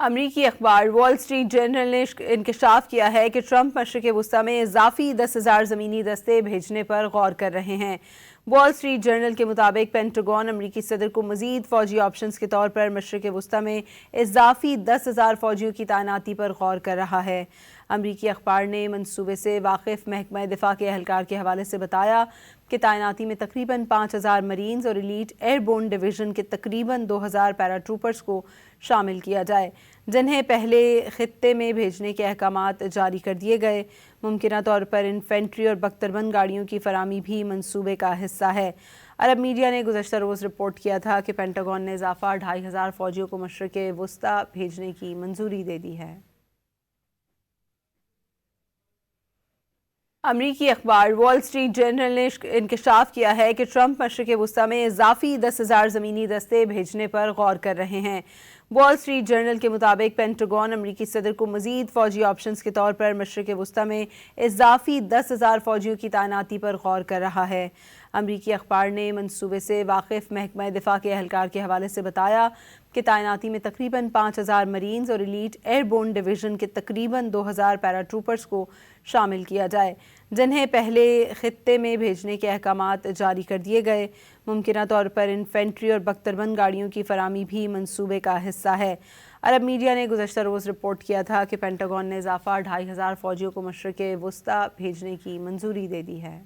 امریکی اخبار وال اسٹریٹ جرنل نے انکشاف کیا ہے کہ ٹرمپ مشرق وسطی میں اضافی 10,000 زمینی دستے بھیجنے پر غور کر رہے ہیں۔ وال اسٹریٹ جرنل کے مطابق پینٹاگون امریکی صدر کو مزید فوجی آپشنز کے طور پر مشرق وسطی میں اضافی 10,000 فوجیوں کی تعیناتی پر غور کر رہا ہے۔ امریکی اخبار نے منصوبے سے واقف محکمہ دفاع کے اہلکار کے حوالے سے بتایا کہ تعیناتی میں تقریباً 5,000 مرینز اور ایلیٹ ایئر بورن ڈویژن کے تقریباً 2,000 پیرا ٹروپرز کو شامل کیا جائے، جنہیں پہلے خطے میں بھیجنے کے احکامات جاری کر دیے گئے۔ ممکنہ طور پر انفینٹری اور بختربند گاڑیوں کی فراہمی بھی منصوبے کا حصہ ہے۔ عرب میڈیا نے گزشتہ روز رپورٹ کیا تھا کہ پینٹاگون نے اضافہ 2,500 فوجیوں کو مشرق وسطی بھیجنے کی منظوری دے دی ہے۔ امریکی اخبار وال اسٹریٹ جرنل نے انکشاف کیا ہے کہ ٹرمپ مشرق وسطی میں اضافی 10,000 زمینی دستے بھیجنے پر غور کر رہے ہیں۔ وال اسٹریٹ جرنل کے مطابق پینٹاگون امریکی صدر کو مزید فوجی آپشنز کے طور پر مشرق وسطی میں اضافی 10,000 فوجیوں کی تعیناتی پر غور کر رہا ہے۔ امریکی اخبار نے منصوبے سے واقف محکمہ دفاع کے اہلکار کے حوالے سے بتایا کہ تعیناتی میں تقریباً 5,000 مرینز اور ایلیٹ ایئر بورن ڈویژن کے تقریباً 2,000 پیرا ٹروپرز کو شامل کیا جائے، جنہیں پہلے خطے میں بھیجنے کے احکامات جاری کر دیے گئے۔ ممکنہ طور پر انفینٹری اور بختربند گاڑیوں کی فراہمی بھی منصوبے کا حصہ ہے۔ عرب میڈیا نے گزشتہ روز رپورٹ کیا تھا کہ پینٹاگون نے اضافہ 2,500 فوجیوں کو مشرق وسطی بھیجنے کی منظوری دے دی ہے۔